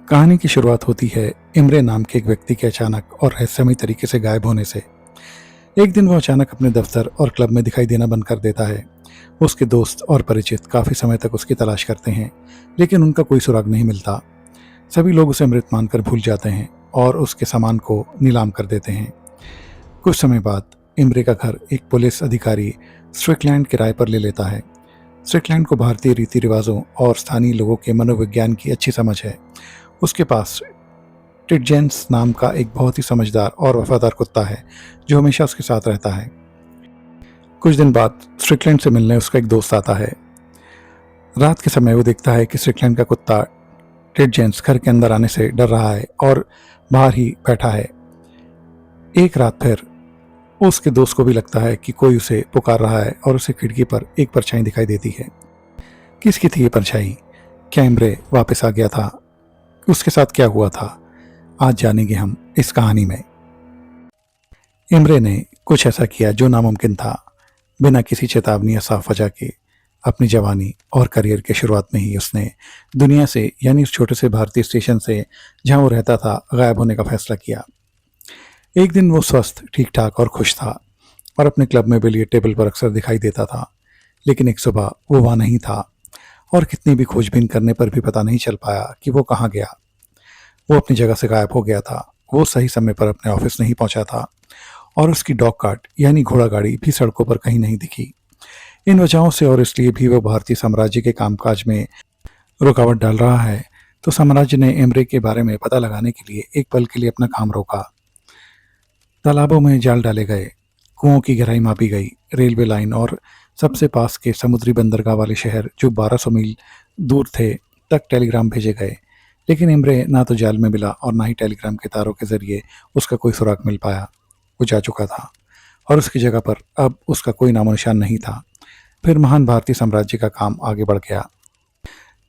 कहानी की शुरुआत होती है इमरे नाम के एक व्यक्ति के अचानक और रहस्यमय तरीके से गायब होने से। एक दिन वो अचानक अपने दफ्तर और क्लब में दिखाई देना बंद कर देता है। उसके दोस्त और परिचित काफी समय तक उसकी तलाश करते हैं, लेकिन उनका कोई सुराग नहीं मिलता। सभी लोग उसे मृत मानकर भूल जाते हैं और उसके सामान को नीलाम कर देते हैं। कुछ समय बाद इमरे का घर एक पुलिस अधिकारी स्ट्रिकलैंड किराए पर ले लेता है। स्ट्रिकलैंड को भारतीय रीति रिवाजों और स्थानीय लोगों के मनोविज्ञान की अच्छी समझ है। उसके पास टिटजेंस नाम का एक बहुत ही समझदार और वफादार कुत्ता है जो हमेशा उसके साथ रहता है। कुछ दिन बाद स्ट्रिकलैंड से मिलने उसका एक दोस्त आता है। रात के समय वो देखता है कि स्ट्रिकलैंड का कुत्ता टिटजेंस घर के अंदर आने से डर रहा है और बाहर ही बैठा है। एक रात फिर उसके दोस्त को भी लगता है कि कोई उसे पुकार रहा है और उसे खिड़की पर एक परछाई दिखाई देती है। किसकी थी ये परछाई? क्या इमरे वापस आ गया था? उसके साथ क्या हुआ था? आज जानेंगे हम इस कहानी में। इमरे ने कुछ ऐसा किया जो नामुमकिन था। बिना किसी चेतावनी या साफ वजह के अपनी जवानी और करियर के शुरुआत में ही उसने दुनिया से, यानी उस छोटे से भारतीय स्टेशन से जहां वो रहता था, गायब होने का फैसला किया। एक दिन वो स्वस्थ, ठीक ठाक और खुश था और अपने क्लब में बिलियर्ड टेबल पर अक्सर दिखाई देता था। लेकिन एक सुबह वो वहां नहीं था और कितनी भी खोजबीन करने पर भी पता नहीं चल पाया कि वो कहाँ गया। वो अपनी जगह से गायब हो गया था। वो सही समय पर अपने ऑफिस नहीं पहुंचा था और उसकी डॉग कार्ट यानी घोड़ा गाड़ी भी सड़कों पर कहीं नहीं दिखी। इन वजहों से और इसलिए भी वो भारतीय साम्राज्य के कामकाज में रुकावट डाल रहा है, तो साम्राज्य ने इमरे के बारे में पता लगाने के लिए एक पल के लिए अपना काम रोका। तालाबों में जाल डाले गए, कुओं की गहराई मापी गई, रेलवे लाइन और सबसे पास के समुद्री बंदरगाह वाले शहर जो 1200 मील दूर थे तक टेलीग्राम भेजे गए। लेकिन इमरे ना तो जाल में मिला और ना ही टेलीग्राम के तारों के जरिए उसका कोई सुराग मिल पाया। वो जा चुका था और उसकी जगह पर अब उसका कोई नामो निशान नहीं था। फिर महान भारतीय साम्राज्य का काम आगे बढ़ गया,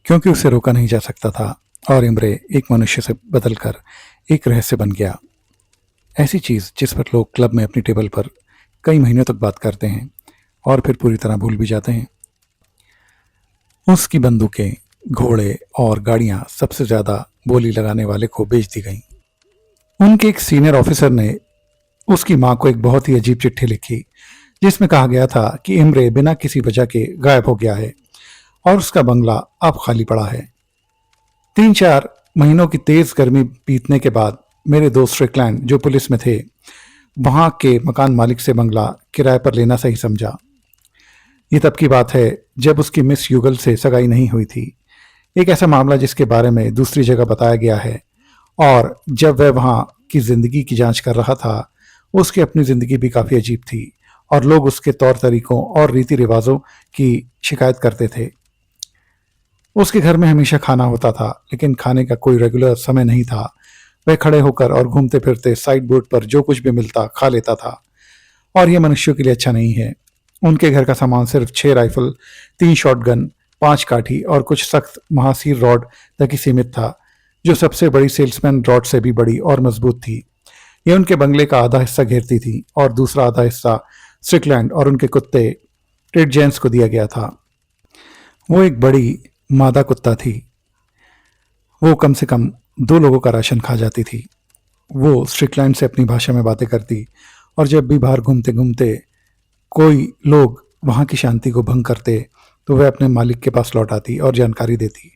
क्योंकि उसे रोका नहीं जा सकता था और इमरे एक मनुष्य से बदलकर एक रहस्य बन गया। ऐसी चीज जिस पर लोग क्लब में अपनी टेबल पर कई महीनों तक बात करते हैं और फिर पूरी तरह भूल भी जाते हैं। उसकी बंदूकें, घोड़े और गाड़ियां सबसे ज्यादा बोली लगाने वाले को बेच दी गईं। उनके एक सीनियर ऑफिसर ने उसकी मां को एक बहुत ही अजीब चिट्ठी लिखी जिसमें कहा गया था कि इमरे बिना किसी वजह के गायब हो गया है और उसका बंगला अब खाली पड़ा है। 3-4 महीनों की तेज गर्मी बीतने के बाद मेरे दोस्त स्ट्रिकलैंड, जो पुलिस में थे, वहां के मकान मालिक से बंगला किराए पर लेना सही समझा। ये तब की बात है जब उसकी मिस युगल से सगाई नहीं हुई थी। एक ऐसा मामला जिसके बारे में दूसरी जगह बताया गया है। और जब वह वहां की जिंदगी की जांच कर रहा था, उसकी अपनी जिंदगी भी काफी अजीब थी और लोग उसके तौर तरीकों और रीति रिवाजों की शिकायत करते थे। उसके घर में हमेशा खाना होता था, लेकिन खाने का कोई रेगुलर समय नहीं था। वह खड़े होकर और घूमते फिरते साइड बोर्ड पर जो कुछ भी मिलता खा लेता था और यह मनुष्यों के लिए अच्छा नहीं है। उनके घर का सामान सिर्फ 6 राइफल, 3 शॉटगन, 5 काठी और कुछ सख्त महासीर रॉड तक ही सीमित था, जो सबसे बड़ी सेल्समैन रॉड से भी बड़ी और मजबूत थी। ये उनके बंगले का आधा हिस्सा घेरती थी और दूसरा आधा हिस्सा स्ट्रिकलैंड और उनके कुत्ते टिटजेंस को दिया गया था। वो एक बड़ी मादा कुत्ता थी। वो कम से कम 2 लोगों का राशन खा जाती थी। वो स्ट्रिकलैंड से अपनी भाषा में बातें करती और जब भी बाहर घूमते घूमते कोई लोग वहां की शांति को भंग करते तो वह अपने मालिक के पास लौट आती और जानकारी देती।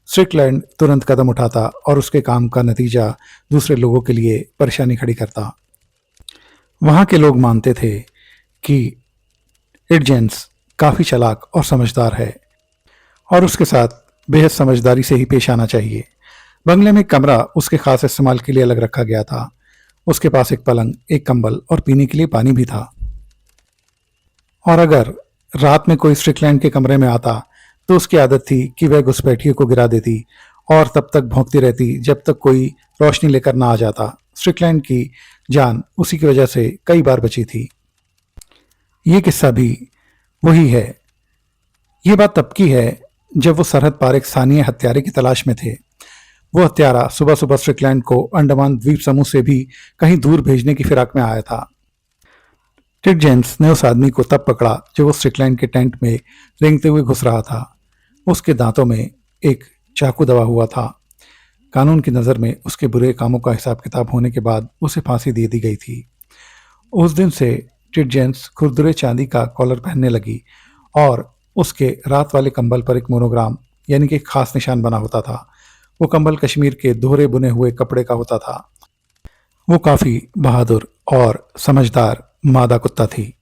स्ट्रिकलैंड तुरंत कदम उठाता और उसके काम का नतीजा दूसरे लोगों के लिए परेशानी खड़ी करता। वहां के लोग मानते थे कि टिटजेंस काफी चालाक और समझदार है और उसके साथ बेहद समझदारी से ही पेश आना चाहिए। बंगले में एक कमरा उसके खास इस्तेमाल के लिए अलग रखा गया था। उसके पास एक पलंग, एक कंबल और पीने के लिए पानी भी था। और अगर रात में कोई स्ट्रिकलैंड के कमरे में आता तो उसकी आदत थी कि वह घुसपैठियों को गिरा देती और तब तक भौंकती रहती जब तक कोई रोशनी लेकर ना आ जाता। स्ट्रिकलैंड की जान उसी की वजह से कई बार बची थी। ये किस्सा भी वही है। ये बात तब की है जब वो सरहद पार एक स्थानीय हत्यारे की तलाश में थे। वो हत्यारा सुबह सुबह स्ट्रिकलैंड को अंडमान द्वीप समूह से भी कहीं दूर भेजने की फिराक में आया था। टिटजेंस ने उस आदमी को तब पकड़ा जब वो स्ट्रिकलैंड के टेंट में रेंगते हुए घुस रहा था। उसके दांतों में एक चाकू दबा हुआ था। कानून की नज़र में उसके बुरे कामों का हिसाब किताब होने के बाद उसे फांसी दे दी गई थी। उस दिन से टिटजेंस खुरदुरे चांदी का कॉलर पहनने लगी और उसके रात वाले कंबल पर एक मोनोग्राम यानी कि एक खास निशान बना होता था। वो कंबल कश्मीर के दोहरे बुने हुए कपड़े का होता था। वो काफ़ी बहादुर और समझदार मादा कुत्ता थी।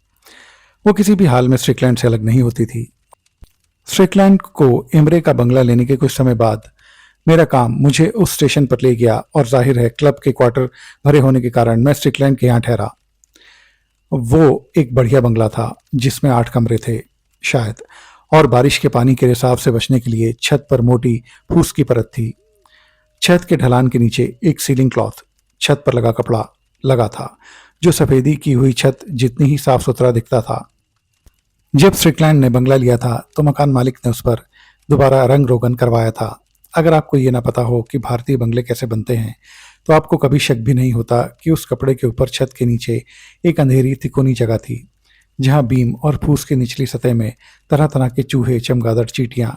वो किसी भी हाल में स्ट्रिकलैंड से अलग नहीं होती थी। स्ट्रिकलैंड को इमरे का बंगला लेने के कुछ समय बाद मेरा काम मुझे उस स्टेशन पर ले गया और जाहिर है क्लब के क्वार्टर भरे होने के कारण मैं स्ट्रिकलैंड के यहाँ ठहरा। वो एक बढ़िया बंगला था जिसमें 8 कमरे थे शायद, और बारिश के पानी के रिसाव से बचने के लिए छत पर मोटी फूस की परत थी। छत के ढलान के नीचे एक सीलिंग क्लॉथ छत पर लगा कपड़ा लगा था जो सफेदी की हुई छत जितनी ही साफ सुथरा दिखता था। जब स्ट्रिकलैंड ने बंगला लिया था तो मकान मालिक ने उस पर दोबारा रंग रोगन करवाया था। अगर आपको ये ना पता हो कि भारतीय बंगले कैसे बनते हैं तो आपको कभी शक भी नहीं होता कि उस कपड़े के ऊपर छत के नीचे एक अंधेरी तिकोनी जगह थी जहां बीम और फूस की निचली सतह में तरह तरह के चूहे, चमगादड़, चींटियां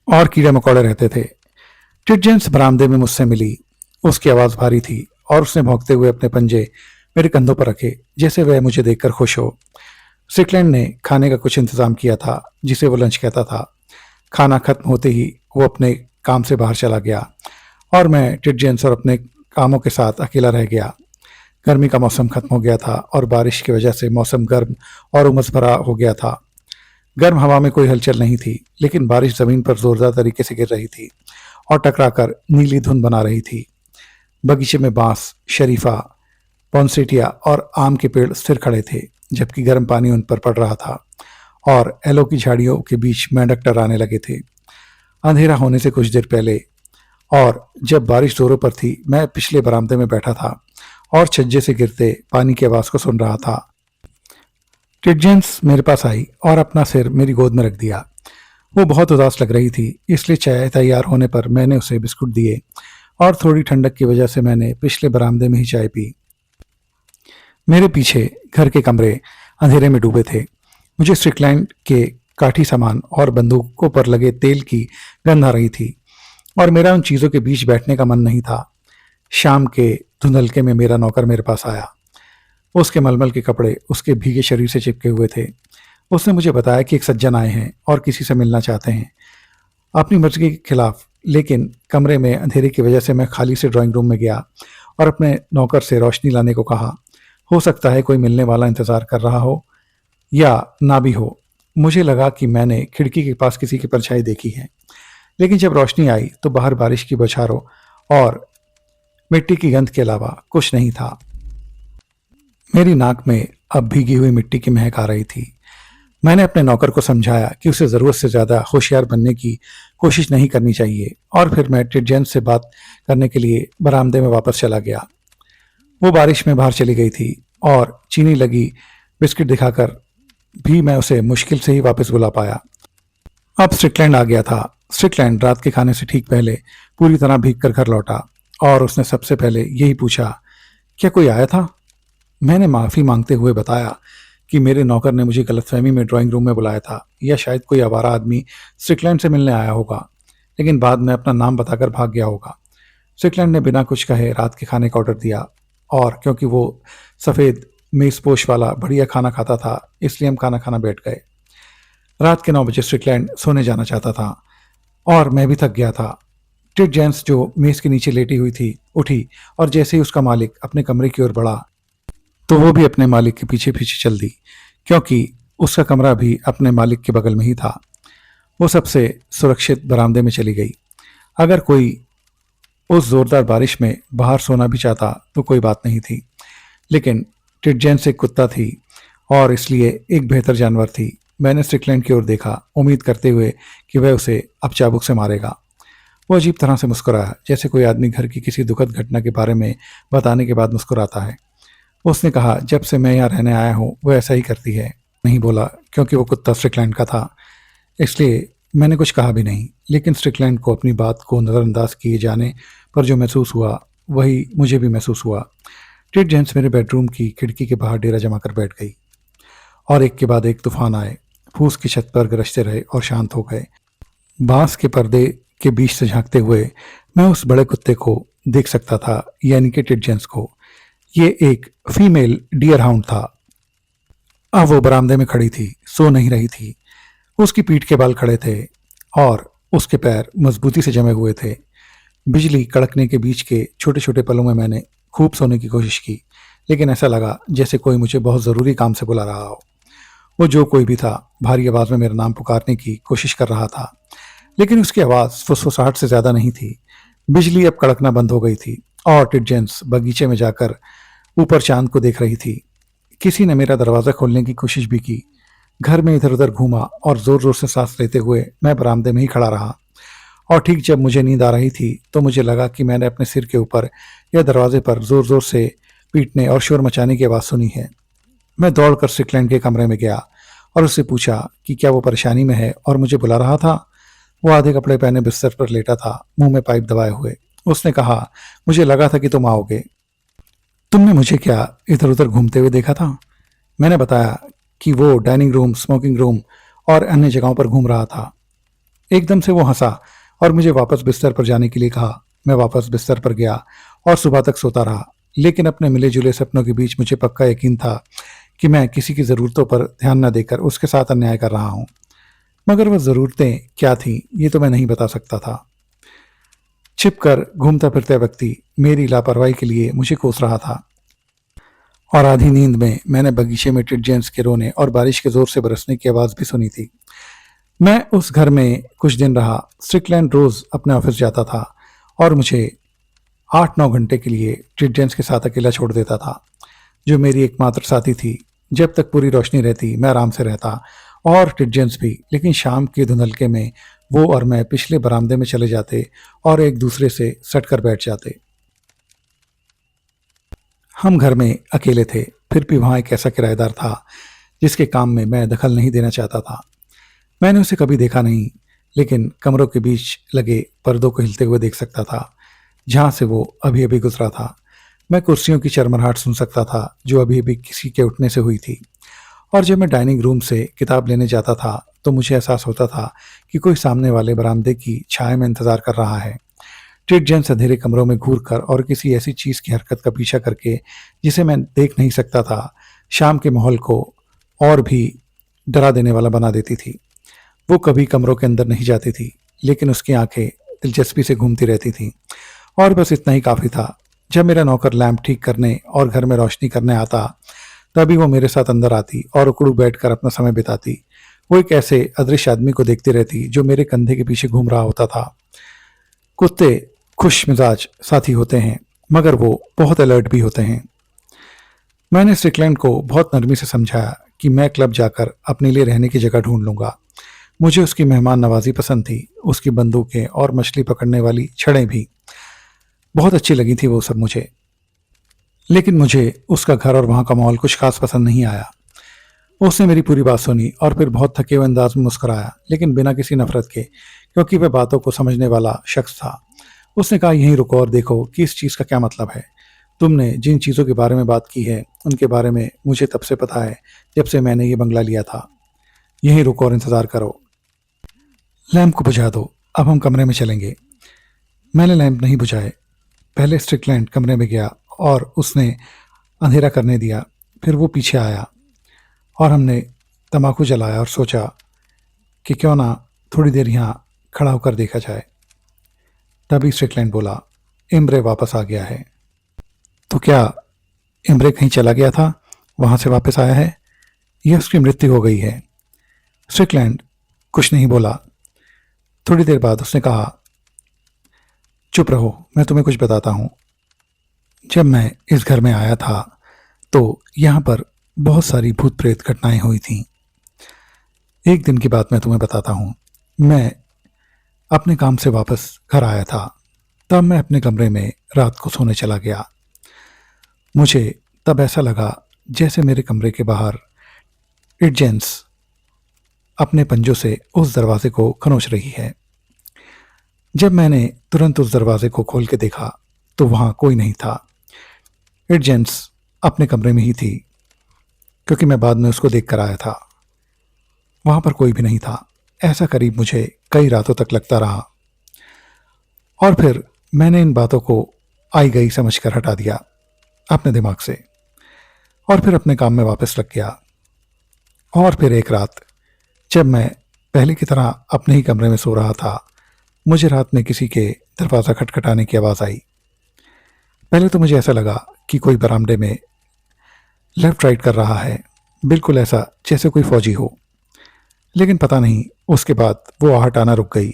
और कीड़े मकोड़े रहते थे। टिटजेंस बरामदे में मुझसे मिली। उसकी आवाज़ भारी थी और उसने भौंकते हुए अपने पंजे मेरे कंधों पर रखे जैसे वह मुझे देखकर खुश हो। स्ट्रिकलैंड ने खाने का कुछ इंतजाम किया था जिसे वो लंच कहता था। खाना खत्म होते ही वो अपने काम से बाहर चला गया और मैं टिटजेंस और अपने कामों के साथ अकेला रह गया। गर्मी का मौसम खत्म हो गया था और बारिश की वजह से मौसम गर्म और उमस भरा हो गया था। गर्म हवा में कोई हलचल नहीं थी लेकिन बारिश जमीन पर जोरदार तरीके से गिर रही थी और टकराकर नीली धुंध बना रही थी। बगीचे में बांस, शरीफा, पॉन्सेटिया और आम के पेड़ स्थिर खड़े थे जबकि गर्म पानी उन पर पड़ रहा था और एलो की झाड़ियों के बीच मेंढक टर्राने लगे थे। अंधेरा होने से कुछ देर पहले और जब बारिश जोरों पर थी मैं पिछले बरामदे में बैठा था और छज्जे से गिरते पानी की आवाज़ को सुन रहा था। टिटजेंस मेरे पास आई और अपना सिर मेरी गोद में रख दिया। वो बहुत उदास लग रही थी इसलिए चाय तैयार होने पर मैंने उसे बिस्कुट दिए और थोड़ी ठंडक की वजह से मैंने पिछले बरामदे में ही चाय पी। मेरे पीछे घर के कमरे अंधेरे में डूबे थे। मुझे स्ट्रिकलैंड के काठी सामान और बंदूकों पर लगे तेल की गंध आ रही थी और मेरा उन चीज़ों के बीच बैठने का मन नहीं था। शाम के धुंधलके में मेरा नौकर मेरे पास आया। उसके मलमल के कपड़े उसके भीगे शरीर से चिपके हुए थे। उसने मुझे बताया कि एक सज्जन आए हैं और किसी से मिलना चाहते हैं अपनी मर्जी के खिलाफ। लेकिन कमरे में अंधेरे की वजह से मैं खाली से ड्राइंग रूम में गया और अपने नौकर से रोशनी लाने को कहा। हो सकता है कोई मिलने वाला इंतजार कर रहा हो या ना भी हो। मुझे लगा कि मैंने खिड़की के पास किसी की परछाई देखी है, लेकिन जब रोशनी आई तो बाहर बारिश की बौछारों और मिट्टी की गंध के अलावा कुछ नहीं था। मेरी नाक में अब भीगी हुई मिट्टी की महक आ रही थी। मैंने अपने नौकर को समझाया कि उसे ज़रूरत से ज़्यादा होशियार बनने की कोशिश नहीं करनी चाहिए और फिर मैं टिटजेंस से बात करने के लिए बरामदे में वापस चला गया। वो बारिश में बाहर चली गई थी और चीनी लगी बिस्किट दिखाकर भी मैं उसे मुश्किल से ही वापस बुला पाया। अब स्ट्रिकलैंड आ गया था। स्ट्रिकलैंड रात के खाने से ठीक पहले पूरी तरह भीग कर घर लौटा और उसने सबसे पहले यही पूछा, क्या कोई आया था? मैंने माफ़ी मांगते हुए बताया कि मेरे नौकर ने मुझे गलतफहमी में ड्राइंग रूम में बुलाया था या शायद कोई आवारा आदमी स्ट्रिकलैंड से मिलने आया होगा, लेकिन बाद में अपना नाम बताकर भाग गया होगा। स्ट्रिकलैंड ने बिना कुछ कहे रात के खाने का ऑर्डर दिया और क्योंकि वो सफ़ेद मेज़पोश वाला बढ़िया खाना खाता था इसलिए हम खाना खाना बैठ गए। रात के 9 बजे स्ट्रिकलैंड सोने जाना चाहता था और मैं भी थक गया था। टिटजेंस जो मेज़ के नीचे लेटी हुई थी उठी और जैसे ही उसका मालिक अपने कमरे की ओर बढ़ा तो वो भी अपने मालिक के पीछे पीछे चल दी क्योंकि उसका कमरा भी अपने मालिक के बगल में ही था। वो सबसे सुरक्षित बरामदे में चली गई। अगर कोई उस जोरदार बारिश में बाहर सोना भी चाहता तो कोई बात नहीं थी, लेकिन टिटजेंस एक कुत्ता थी और इसलिए एक बेहतर जानवर थी। मैंने स्ट्रिकलैंड की ओर देखा उम्मीद करते हुए कि वह उसे अब चाबुक से मारेगा। वो अजीब तरह से मुस्कुराया जैसे कोई आदमी घर की किसी दुखद घटना के बारे में बताने के बाद मुस्कुराता है। उसने कहा, जब से मैं यहाँ रहने आया हूँ वो ऐसा ही करती है। नहीं बोला क्योंकि वो कुत्ता स्ट्रिकलैंड का था, इसलिए मैंने कुछ कहा भी नहीं। लेकिन स्ट्रिकलैंड को अपनी बात को नज़रअंदाज किए जाने पर जो महसूस हुआ वही मुझे भी महसूस हुआ। टिटजेंस मेरे बेडरूम की खिड़की के बाहर डेरा जमा कर बैठ गई और एक के बाद एक तूफान आए। फूस की छत पर गरजते रहे और शांत हो गए। बांस के पर्दे के बीच से झांकते हुए मैं उस बड़े कुत्ते को देख सकता था, यानी कि टिडजेंस को। ये एक फीमेल डियर हाउंड था। अब वो बरामदे में खड़ी थी, सो नहीं रही थी। उसकी पीठ के बाल खड़े थे और उसके पैर मजबूती से जमे हुए थे। बिजली कड़कने के बीच के छोटे छोटे पलों में मैंने खूब सोने की कोशिश की, लेकिन ऐसा लगा जैसे कोई मुझे बहुत ज़रूरी काम से बुला रहा हो। वो जो कोई भी था भारी आवाज़ में मेरा नाम पुकारने की कोशिश कर रहा था, लेकिन उसकी आवाज़ फुसफुसाहट से ज़्यादा नहीं थी। बिजली अब कड़कना बंद हो गई थी और टिडजेंस बगीचे में जाकर ऊपर चांद को देख रही थी। किसी ने मेरा दरवाज़ा खोलने की कोशिश भी की। घर में इधर उधर घूमा और ज़ोर ज़ोर से सांस लेते हुए मैं बरामदे में ही खड़ा रहा। और ठीक जब मुझे नींद आ रही थी तो मुझे लगा कि मैंने अपने सिर के ऊपर या दरवाजे पर ज़ोर ज़ोर से पीटने और शोर मचाने की आवाज़ सुनी है। मैं दौड़कर स्ट्रिकलैंड के कमरे में गया और उससे पूछा कि क्या वो परेशानी में है और मुझे बुला रहा था। वो आधे कपड़े पहने बिस्तर पर लेटा था, मुंह में पाइप दबाए हुए। उसने कहा, मुझे लगा था कि तुम आओगे। तुमने मुझे क्या इधर उधर घूमते हुए देखा था? मैंने बताया कि वो डाइनिंग रूम, स्मोकिंग रूम और अन्य जगहों पर घूम रहा था। एकदम से वो हंसा और मुझे वापस बिस्तर पर जाने के लिए कहा। मैं वापस बिस्तर पर गया और सुबह तक सोता रहा, लेकिन अपने मिले जुले सपनों के बीच मुझे पक्का यकीन था कि मैं किसी की ज़रूरतों पर ध्यान न देकर उसके साथ अन्याय कर रहा हूँ। मगर वह ज़रूरतें क्या थीं ये तो मैं नहीं बता सकता था। छिपकर घूमता फिरता व्यक्ति मेरी लापरवाही के लिए मुझे कोस रहा था। और आधी नींद में मैंने बगीचे में टिडजेंस के रोने और बारिश के जोर से बरसने की आवाज़ भी सुनी थी। मैं उस घर में कुछ दिन रहा। स्ट्रिकलैंड रोज अपने ऑफिस जाता था और मुझे 8-9 घंटे के लिए टिडजेंस के साथ अकेला छोड़ देता था, जो मेरी एकमात्र साथी थी। जब तक पूरी रोशनी रहती मैं आराम से रहता और टिडजेंस भी, लेकिन शाम के धुंधलके में वो और मैं पिछले बरामदे में चले जाते और एक दूसरे से सटकर बैठ जाते। हम घर में अकेले थे, फिर भी वहाँ एक ऐसा किराएदार था जिसके काम में मैं दखल नहीं देना चाहता था। मैंने उसे कभी देखा नहीं, लेकिन कमरों के बीच लगे पर्दों को हिलते हुए देख सकता था, जहाँ से वो अभी अभी गुजरा था। मैं कुर्सियों की चरमराहट सुन सकता था जो अभी अभी किसी के उठने से हुई थी। और जब मैं डाइनिंग रूम से किताब लेने जाता था तो मुझे एहसास होता था कि कोई सामने वाले बरामदे की छाया में इंतजार कर रहा है। टिडजेंस अंधेरे कमरों में घूर कर और किसी ऐसी चीज की हरकत का पीछा करके जिसे मैं देख नहीं सकता था, शाम के माहौल को और भी डरा देने वाला बना देती थी। वो कभी कमरों के अंदर नहीं जाती थी, लेकिन उसकी आंखें दिलचस्पी से घूमती रहती थीं, और बस इतना ही काफ़ी था। जब मेरा नौकर लैंप ठीक करने और घर में रोशनी करने आता, तभी वो मेरे साथ अंदर आती और उकड़ू बैठकर अपना समय बिताती। वो एक ऐसे अदृश्य आदमी को देखती रहती जो मेरे कंधे के पीछे घूम रहा होता था। कुत्ते खुश मिजाज साथी होते हैं, मगर वो बहुत अलर्ट भी होते हैं। मैंने स्ट्रिकलैंड को बहुत नरमी से समझाया कि मैं क्लब जाकर अपने लिए रहने की जगह ढूंढ लूंगा। मुझे उसकी मेहमान नवाजी पसंद थी, उसकी बंदूकें और मछली पकड़ने वाली छड़ें भी बहुत अच्छी लगी थी वो सब मुझे। लेकिन मुझे उसका घर और वहाँ का माहौल कुछ खास पसंद नहीं आया। उसने मेरी पूरी बात सुनी और फिर बहुत थके हुए अंदाज में मुस्कुराया, लेकिन बिना किसी नफरत के, क्योंकि वह बातों को समझने वाला शख्स था। उसने कहा, यहीं रुको और देखो कि इस चीज़ का क्या मतलब है। तुमने जिन चीज़ों के बारे में बात की है उनके बारे में मुझे तब से पता है जब से मैंने ये बंगला लिया था। यहीं रुको और इंतज़ार करो। लैंप को बुझा दो, अब हम कमरे में चलेंगे। मैंने लैंप नहीं बुझाए। पहले स्ट्रिकलैंड कमरे में गया और उसने अंधेरा करने दिया। फिर वो पीछे आया और हमने तम्बाकू जलाया और सोचा कि क्यों ना थोड़ी देर यहाँ खड़ा होकर देखा जाए। तभी स्ट्रिकलैंड बोला, इम्रे वापस आ गया है। तो क्या इम्रे कहीं चला गया था, वहाँ से वापस आया है, यह उसकी मृत्यु हो गई है? स्ट्रिकलैंड कुछ नहीं बोला। थोड़ी देर बाद उसने कहा, चुप रहो, मैं तुम्हें कुछ बताता हूँ। जब मैं इस घर में आया था तो यहाँ पर बहुत सारी भूत प्रेत घटनाएं हुई थीं। एक दिन की बात मैं तुम्हें बताता हूँ। मैं अपने काम से वापस घर आया था, तब मैं अपने कमरे में रात को सोने चला गया। मुझे तब ऐसा लगा जैसे मेरे कमरे के बाहर इडजेंस अपने पंजों से उस दरवाजे को खरोंच रही है। जब मैंने तुरंत उस दरवाजे को खोल के देखा तो वहाँ कोई नहीं था। इडजेंस अपने कमरे में ही थी, क्योंकि मैं बाद में उसको देख कर आया था। वहाँ पर कोई भी नहीं था। ऐसा करीब मुझे कई रातों तक लगता रहा। और फिर मैंने इन बातों को आई गई समझकर हटा दिया अपने दिमाग से और फिर अपने काम में वापस लग गया। और फिर एक रात जब मैं पहले की तरह अपने ही कमरे में सो रहा था, मुझे रात में किसी के दरवाज़ा खटखटाने की आवाज़ आई। पहले तो मुझे ऐसा लगा कि कोई बरामदे में लेफ्ट राइट कर रहा है, बिल्कुल ऐसा जैसे कोई फौजी हो। लेकिन पता नहीं उसके बाद वो आहट आना रुक गई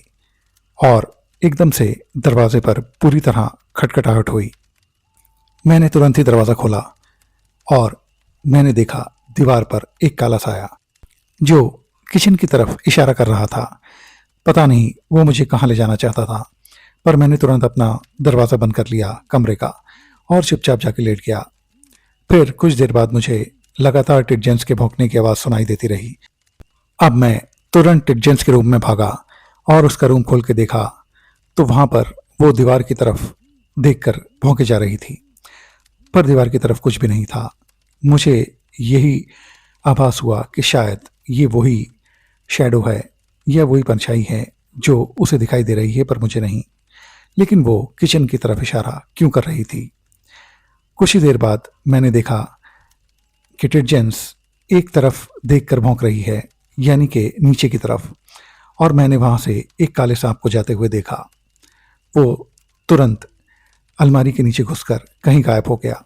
और एकदम से दरवाजे पर पूरी तरह खटखटाहट हुई। मैंने तुरंत ही दरवाज़ा खोला और मैंने देखा दीवार पर एक काला साया जो किचन की तरफ इशारा कर रहा था। पता नहीं वो मुझे कहाँ ले जाना चाहता था, पर मैंने तुरंत अपना दरवाज़ा बंद कर लिया कमरे का और चुपचाप जाके लेट गया। फिर कुछ देर बाद मुझे लगातार टिटजेंस के भौंकने की आवाज़ सुनाई देती रही। अब मैं तुरंत टिटजेंस के रूम में भागा और उसका रूम खोल के देखा तो वहाँ पर वो दीवार की तरफ देखकर भौंके जा रही थी, पर दीवार की तरफ कुछ भी नहीं था। मुझे यही आभास हुआ कि शायद ये वही शैडो है या वही परछाई है जो उसे दिखाई दे रही है, पर मुझे नहीं। लेकिन वो किचन की तरफ इशारा क्यों कर रही थी? कुछ ही देर बाद मैंने देखा कि टिटजेंस एक तरफ देखकर भौंक रही है, यानी कि नीचे की तरफ, और मैंने वहां से एक काले सांप को जाते हुए देखा। वो तुरंत अलमारी के नीचे घुसकर कहीं गायब हो गया।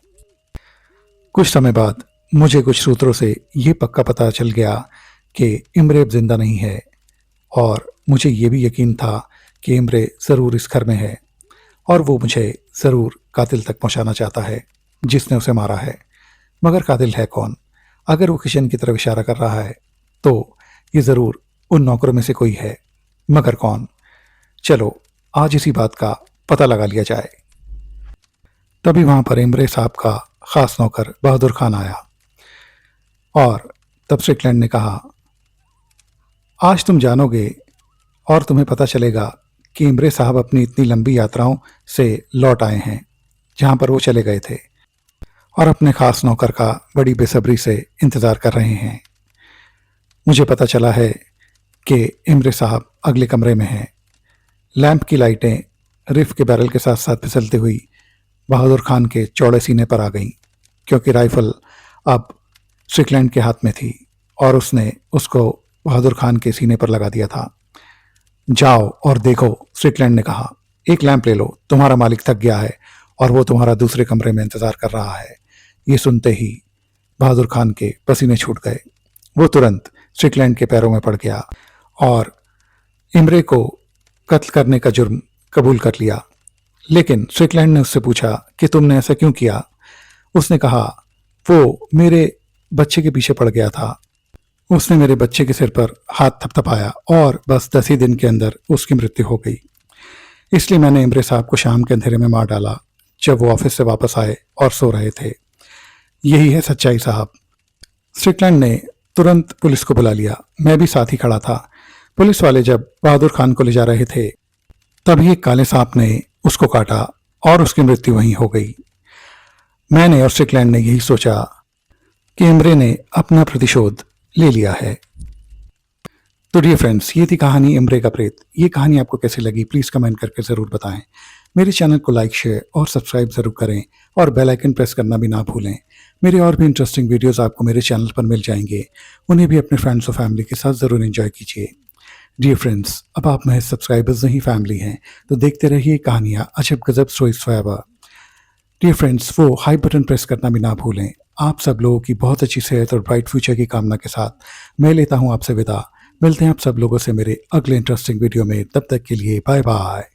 कुछ समय बाद मुझे कुछ सूत्रों से ये पक्का पता चल गया कि इमरे अब जिंदा नहीं है, और मुझे ये भी यकीन था कि इमरे ज़रूर इस घर में है और वो मुझे ज़रूर कातिल तक पहुंचाना चाहता है जिसने उसे मारा है। मगर कातिल है कौन? अगर वो किचन की तरफ इशारा कर रहा है तो ये ज़रूर उन नौकरों में से कोई है, मगर कौन? चलो आज इसी बात का पता लगा लिया जाए। तभी वहां पर इमरे साहब का खास नौकर बहादुर खान आया और तब स्ट्रिकलैंड ने कहा, आज तुम जानोगे और तुम्हें पता चलेगा कि इमरे साहब अपनी इतनी लंबी यात्राओं से लौट आए हैं जहां पर वो चले गए थे, और अपने खास नौकर का बड़ी बेसब्री से इंतज़ार कर रहे हैं। मुझे पता चला है कि इमरे साहब अगले कमरे में हैं। लैंप की लाइटें रिफ के बैरल के साथ साथ फिसलती हुई बहादुर खान के चौड़े सीने पर आ गईं, क्योंकि राइफल अब स्ट्रिकलैंड के हाथ में थी और उसने उसको बहादुर खान के सीने पर लगा दिया था। जाओ और देखो, स्ट्रिकलैंड ने कहा, एक लैंप ले लो, तुम्हारा मालिक थक गया है और वो तुम्हारा दूसरे कमरे में इंतजार कर रहा है। ये सुनते ही बहादुर खान के पसीने छूट गए। वो तुरंत स्ट्रिकलैंड के पैरों में पड़ गया और इमरे को कत्ल करने का जुर्म कबूल कर लिया। लेकिन स्ट्रिकलैंड ने उससे पूछा कि तुमने ऐसा क्यों किया? उसने कहा, वो मेरे बच्चे के पीछे पड़ गया था। उसने मेरे बच्चे के सिर पर हाथ थपथपाया और बस 10 ही दिन के अंदर उसकी मृत्यु हो गई। इसलिए मैंने इमरे साहब को शाम के अंधेरे में मार डाला जब वो ऑफिस से वापस आए और सो रहे थे। यही है सच्चाई साहब। स्ट्रिकलैंड ने तुरंत पुलिस को बुला लिया। मैं भी साथ ही खड़ा था। पुलिस वाले जब बहादुर खान को ले जा रहे थे तभी एक काले सांप ने उसको काटा और उसकी मृत्यु वहीं हो गई। मैंने और स्ट्रिकलैंड ने यही सोचा कि इमरे ने अपना प्रतिशोध ले लिया है। तो डियर फ्रेंड्स, ये थी कहानी इमरे का प्रेत। ये कहानी आपको कैसी लगी प्लीज़ कमेंट करके ज़रूर बताएं। मेरे चैनल को लाइक, शेयर और सब्सक्राइब ज़रूर करें और बेल आइकन प्रेस करना भी ना भूलें। मेरे और भी इंटरेस्टिंग वीडियोस आपको मेरे चैनल पर मिल जाएंगे, उन्हें भी अपने फ्रेंड्स और फैमिली के साथ ज़रूर एंजॉय कीजिए। डियर फ्रेंड्स, अब आप महज सब्सक्राइबर्स नहीं फैमिली हैं, तो देखते रहिए कहानियाँ अजब गजब स्टोरीज फॉरएवर। डियर फ्रेंड्स, वो हाई बटन प्रेस करना भी ना भूलें। आप सब लोगों की बहुत अच्छी सेहत और ब्राइट फ्यूचर की कामना के साथ मैं लेता हूं आपसे विदा। मिलते हैं आप सब लोगों से मेरे अगले इंटरेस्टिंग वीडियो में। तब तक के लिए बाय बाय।